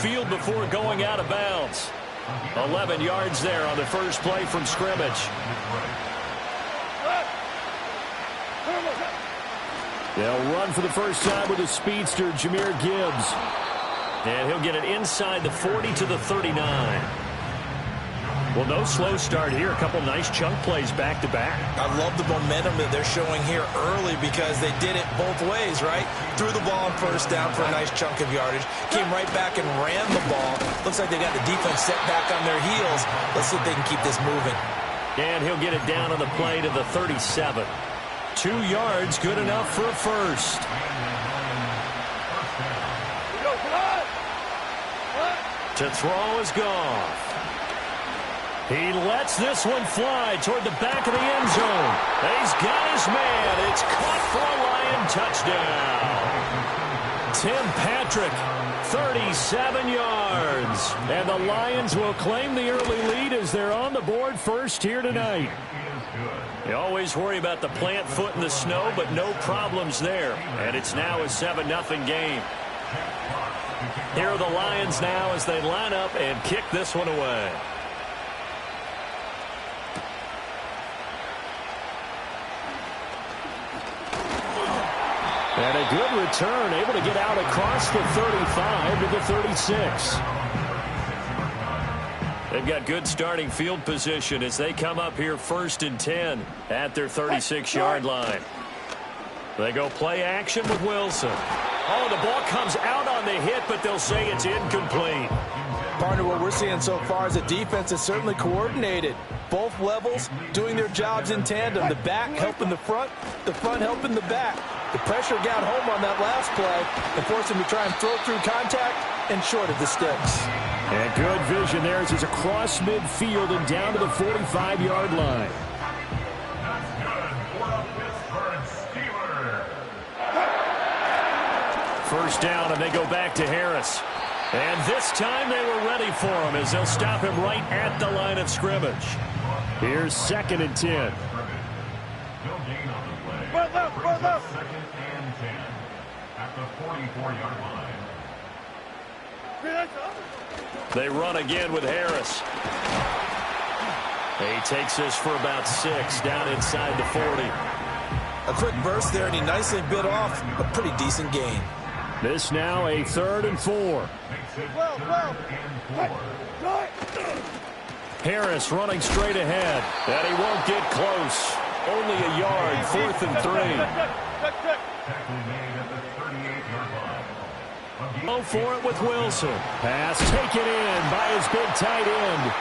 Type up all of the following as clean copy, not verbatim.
field before going out of bounds. 11 yards there on the first play from scrimmage. They'll run for the first time with a speedster, Jahmyr Gibbs. And he'll get it inside the 40 to the 39. Well, no slow start here. A couple nice chunk plays back-to-back. I love the momentum that they're showing here early because they did it both ways, right? Threw the ball on first down for a nice chunk of yardage. Came right back and ran the ball. Looks like they got the defense set back on their heels. Let's see if they can keep this moving. And he'll get it down on the play to the 37. 2 yards, good enough for a first. To throw is Goff. He lets this one fly toward the back of the end zone. He's got his man. It's caught for a Lion touchdown. Tim Patrick, 37 yards. And the Lions will claim the early lead as they're on the board first here tonight. You always worry about the plant foot in the snow, but no problems there. And it's now a 7-0 game. Here are the Lions now as they line up and kick this one away. And a good return, able to get out across the 35 to the 36. They've got good starting field position as they come up here 1st and 10 at their 36-yard line. They go play action with Wilson. Oh, the ball comes out on the hit, but they'll say it's incomplete. Partner, what we're seeing so far is the defense is certainly coordinated. Both levels doing their jobs in tandem. The back helping the front helping the back. The pressure got home on that last play and forced him to try and throw through contact and short of the sticks. And good vision there as he's across midfield and down to the 45-yard line. First down, and they go back to Harris. And this time they were ready for him as they'll stop him right at the line of scrimmage. Here's 2nd and 10. Second and 10 at the 44-yard line. They run again with Harris. He takes this for about 6 down inside the 40. A quick burst there, and he nicely bit off a pretty decent gain. This now a 3rd and 4. Harris running straight ahead. And he won't get close. Only a yard, 4th and 3. Go for it with Wilson. Pass taken in by his big tight end.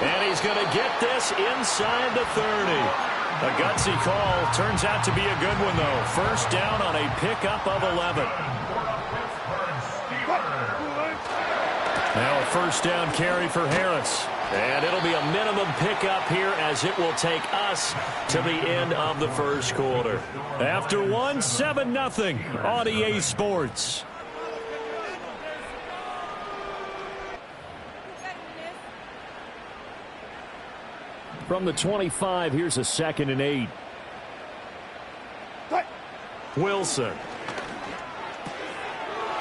And he's going to get this inside the 30. A gutsy call. Turns out to be a good one, though. First down on a pickup of 11. Now a first down carry for Harris. And it'll be a minimum pickup here as it will take us to the end of the first quarter. After one, 7-0 on EA Sports. From the 25, here's a 2nd and 8. Wilson.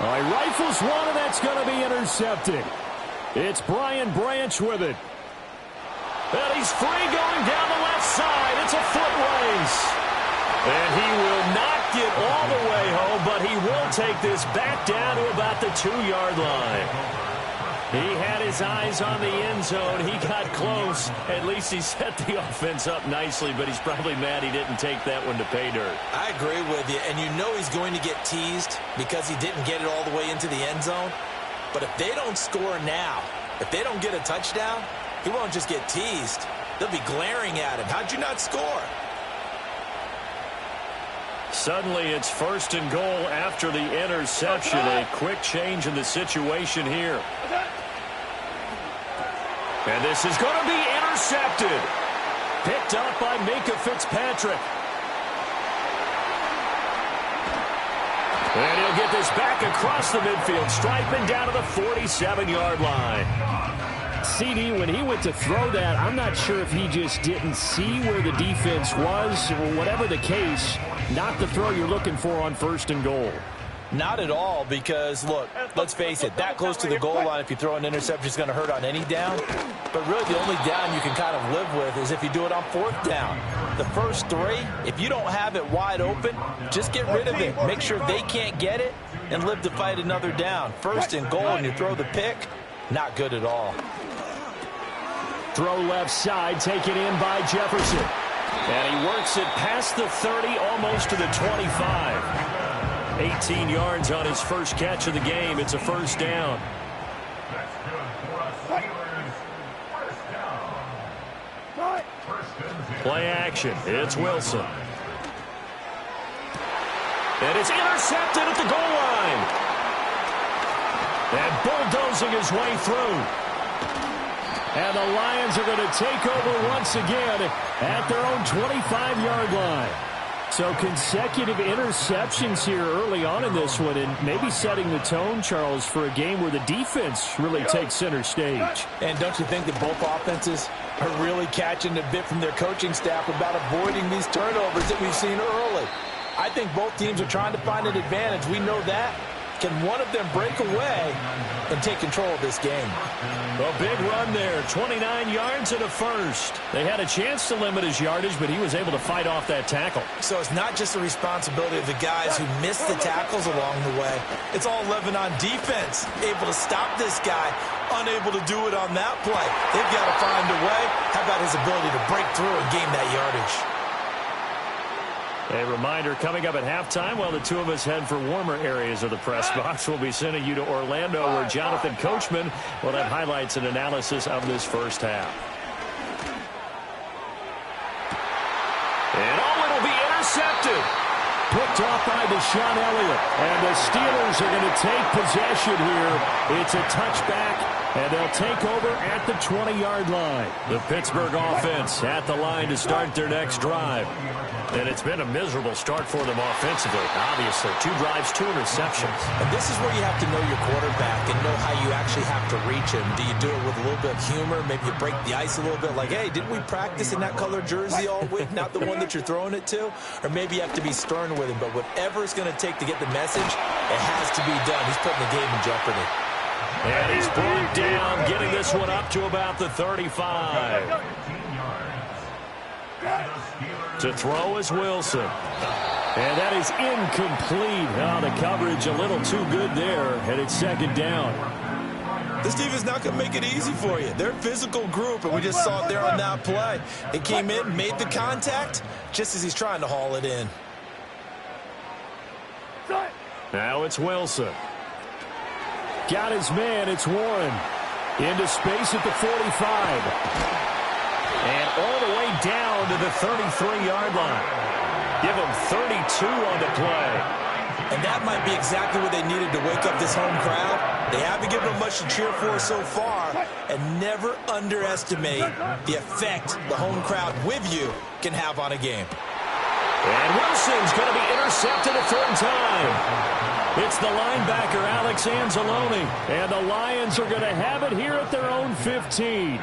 All right, rifles one, and that's going to be intercepted. It's Brian Branch with it. And he's free going down the left side. It's a foot race. And he will not get all the way home, but he will take this back down to about the 2-yard line. He had his eyes on the end zone. He got close. At least he set the offense up nicely, but he's probably mad he didn't take that one to pay dirt. I agree with you, and you know he's going to get teased because he didn't get it all the way into the end zone. But if they don't score now, if they don't get a touchdown, he won't just get teased. They'll be glaring at him. How'd you not score? Suddenly it's 1st and goal after the interception. A quick change in the situation here. And this is going to be intercepted. Picked up by Minkah Fitzpatrick. And he'll get this back across the midfield stripe and down to the 47-yard line. CD, when he went to throw that, I'm not sure if he just didn't see where the defense was, or whatever the case, not the throw you're looking for on 1st and goal. Not at all, because, look, let's face it, that close to the goal line, if you throw an interception, is going to hurt on any down. But really, the only down you can kind of live with is if you do it on 4th down. The first 3, if you don't have it wide open, just get rid of it. Make sure they can't get it and live to fight another down. 1st and goal, and you throw the pick, not good at all. Throw left side, taken in by Jefferson. And he works it past the 30, almost to the 25. 18 yards on his first catch of the game. It's a 1st down. Play action. It's Wilson. And it's intercepted at the goal line. And bulldozing his way through. And the Lions are going to take over once again at their own 25-yard line. So consecutive interceptions here early on in this one, and maybe setting the tone, Charles, for a game where the defense really takes center stage. And don't you think that both offenses are really catching a bit from their coaching staff about avoiding these turnovers that we've seen early? I think both teams are trying to find an advantage. We know that. Can one of them break away and take control of this game? A big run there, 29 yards and a 1st. They had a chance to limit his yardage, but he was able to fight off that tackle. So it's not just the responsibility of the guys who missed the tackles along the way. It's all 11 on defense, able to stop this guy, unable to do it on that play. They've got to find a way. How about his ability to break through and gain that yardage? A reminder, coming up at halftime, while the two of us head for warmer areas of the press box, we'll be sending you to Orlando, where Jonathan Coachman will have highlights and analysis of this first half. And it'll be intercepted. Picked off by Deshaun Elliott. And the Steelers are going to take possession here. It's a touchback, and they'll take over at the 20-yard line. The Pittsburgh offense at the line to start their next drive. And it's been a miserable start for them offensively. Obviously, 2 drives, 2 interceptions. And this is where you have to know your quarterback and know how you actually have to reach him. Do you do it with a little bit of humor? Maybe you break the ice a little bit, like, hey, didn't we practice in that color jersey all week, not the one that you're throwing it to? Or maybe you have to be stern with him. But whatever it's going to take to get the message, it has to be done. He's putting the game in jeopardy. And he's brought down, getting this one up to about the 35. To throw is Wilson. And that is incomplete. Oh, the coverage a little too good there, and it's 2nd down. This defense not going to make it easy for you. They're a physical group, and we just saw it there on that play. It came in, made the contact, just as he's trying to haul it in. Now it's Wilson. Got his man, it's Warren. Into space at the 45. And all the way down to the 33-yard line. Give him 32 on the play. And that might be exactly what they needed to wake up this home crowd. They haven't given them much to cheer for so far. And never underestimate the effect the home crowd with you can have on a game. And Wilson's going to be intercepted a 3rd time. It's the linebacker, Alex Anzalone. And the Lions are going to have it here at their own 15.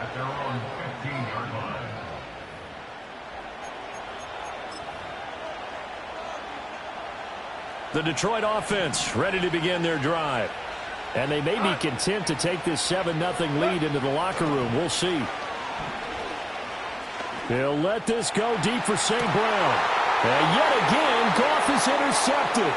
The Detroit offense ready to begin their drive. And they may be content to take this 7-0 lead into the locker room. We'll see. They'll let this go deep for St. Brown. And yet again, Goff is intercepted.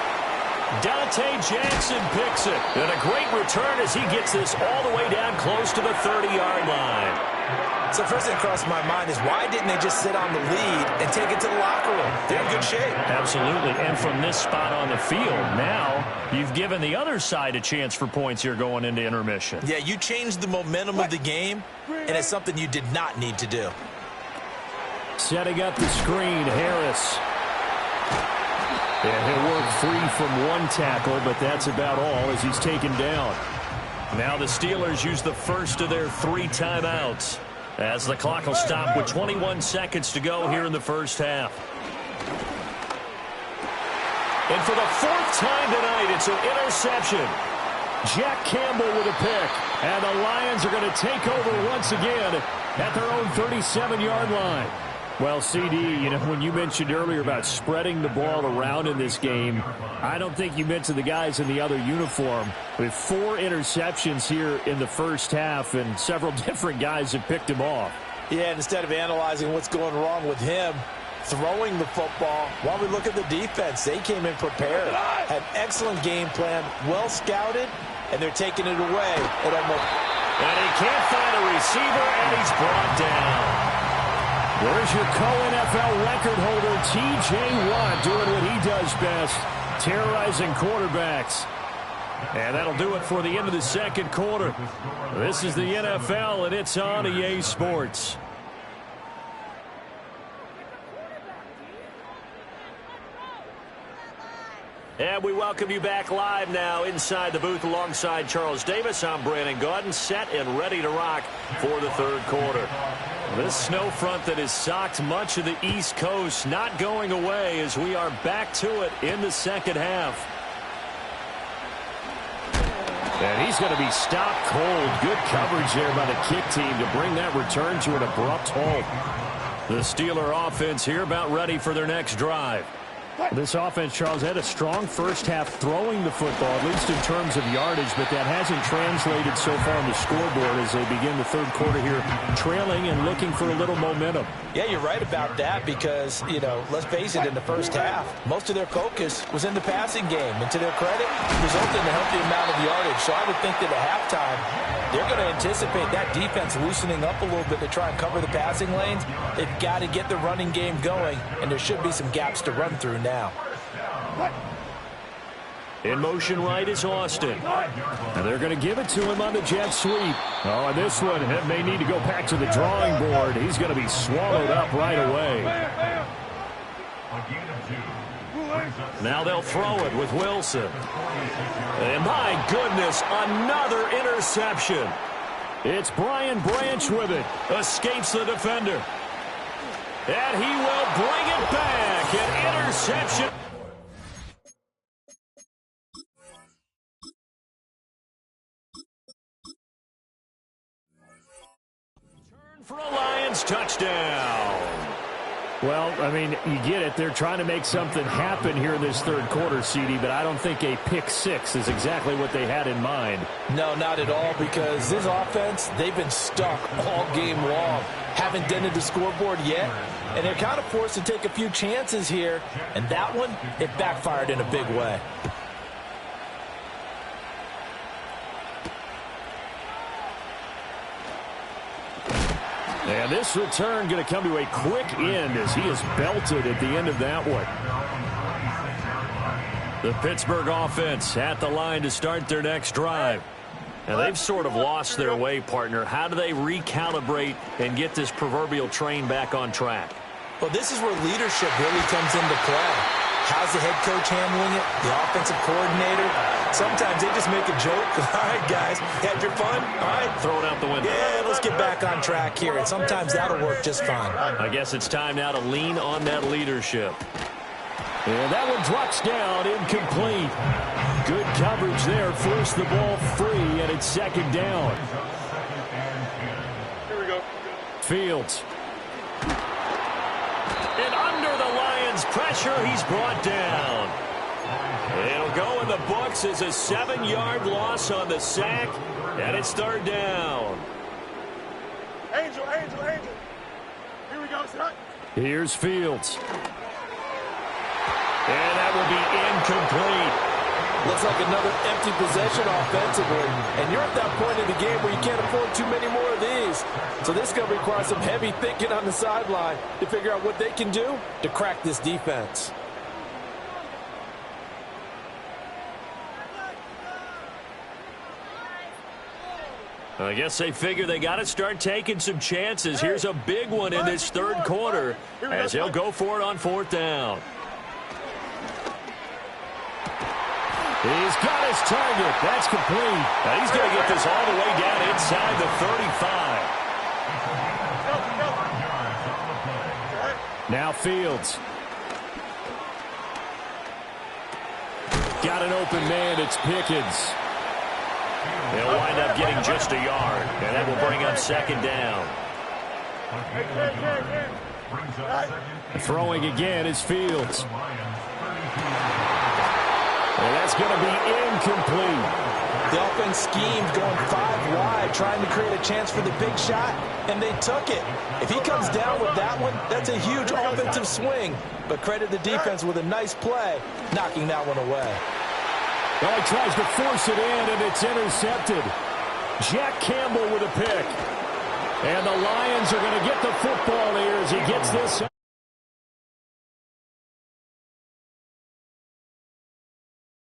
Dante Jackson picks it. And a great return as he gets this all the way down close to the 30-yard line. So first thing across my mind is, why didn't they just sit on the lead and take it to the locker room? They're in good shape. Absolutely. And from this spot on the field, now you've given the other side a chance for points here going into intermission. Yeah, you changed the momentum of the game, and it's something you did not need to do. Setting up the screen, Harris. And he'll work free from one tackle, but that's about all as he's taken down. Now the Steelers use the first of their 3 timeouts as the clock will stop with 21 seconds to go here in the first half. And for the 4th time tonight, it's an interception. Jack Campbell with a pick. And the Lions are going to take over once again at their own 37-yard line. Well, CD, you know, when you mentioned earlier about spreading the ball around in this game, I don't think you mentioned the guys in the other uniform. With 4 interceptions here in the first half, and several different guys have picked him off. Yeah, instead of analyzing what's going wrong with him, throwing the football, while we look at the defense, they came in prepared. Had excellent game plan, well scouted, and they're taking it away. And he can't find a receiver, and he's brought down. There's your co-NFL record holder, T.J. Watt, doing what he does best, terrorizing quarterbacks. And that'll do it for the end of the second quarter. This is the NFL, and it's on EA Sports. And we welcome you back live now inside the booth alongside Charles Davis. I'm Brandon Gaudin, set and ready to rock for the third quarter. This snow front that has socked much of the East Coast not going away as we are back to it in the second half. And he's going to be stopped cold. Good coverage there by the kick team to bring that return to an abrupt halt. The Steeler offense here about ready for their next drive. This offense, Charles, had a strong first half throwing the football, at least in terms of yardage, but that hasn't translated so far on the scoreboard as they begin the third quarter here, trailing and looking for a little momentum. Yeah, you're right about that because, you know, let's face it, in the first half, most of their focus was in the passing game. And to their credit, it resulted in a healthy amount of yardage. So I would think that at halftime, they're going to anticipate that defense loosening up a little bit to try and cover the passing lanes. They've got to get the running game going, and there should be some gaps to run through now. In motion right is Austin. And they're going to give it to him on the jet sweep. Oh, and this one may need to go back to the drawing board. He's going to be swallowed up right away. Now they'll throw it with Wilson. And my goodness, another interception. It's Brian Branch with it. Escapes the defender. And he will bring it back. An interception. Turn for a Lions touchdown. Well, I mean, you get it. They're trying to make something happen here in this third quarter, CD, but I don't think a pick six is exactly what they had in mind. No, not at all, because this offense, they've been stuck all game long. Haven't dented the scoreboard yet, and they're kind of forced to take a few chances here, and that one, it backfired in a big way. And this return going to come to a quick end as he is belted at the end of that one. The Pittsburgh offense at the line to start their next drive. Now they've sort of lost their way, partner. How do they recalibrate and get this proverbial train back on track? Well, this is where leadership really comes into play. How's the head coach handling it? The offensive coordinator? Sometimes they just make a joke. All right, guys, had your fun? All right. Throw it out the window. Yeah, let's get back on track here. And sometimes that'll work just fine. I guess it's time now to lean on that leadership. And that one drops down, incomplete. Good coverage there, forced the ball free, and it's second down. Here we go. Fields. And under the Lions' pressure, he's brought down. It'll go in the books as a 7-yard loss on the sack, and it's third down. Angel. Here we go, son. Here's Fields. And that will be incomplete. Looks like another empty possession offensively. And you're at that point in the game where you can't afford too many more of these. So this is going to require some heavy thinking on the sideline to figure out what they can do to crack this defense. I guess they figure they got to start taking some chances. Here's a big one in this third quarter as they'll go for it on fourth down. He's got his target. That's complete. Now he's going to get this all the way down inside the 35. Now Fields. Got an open man. It's Pickens. They'll wind up getting just a yard, and that will bring up second down. brings up second and Throwing again is Fields. the Lions 32. And that's going to be incomplete. The offense schemed going 5 wide, trying to create a chance for the big shot, and they took it. If he comes down with that one, that's a huge offensive swing. But credit the defense with a nice play, knocking that one away. Well, he tries to force it in, and it's intercepted. Jack Campbell with a pick. And the Lions are going to get the football here as he gets this.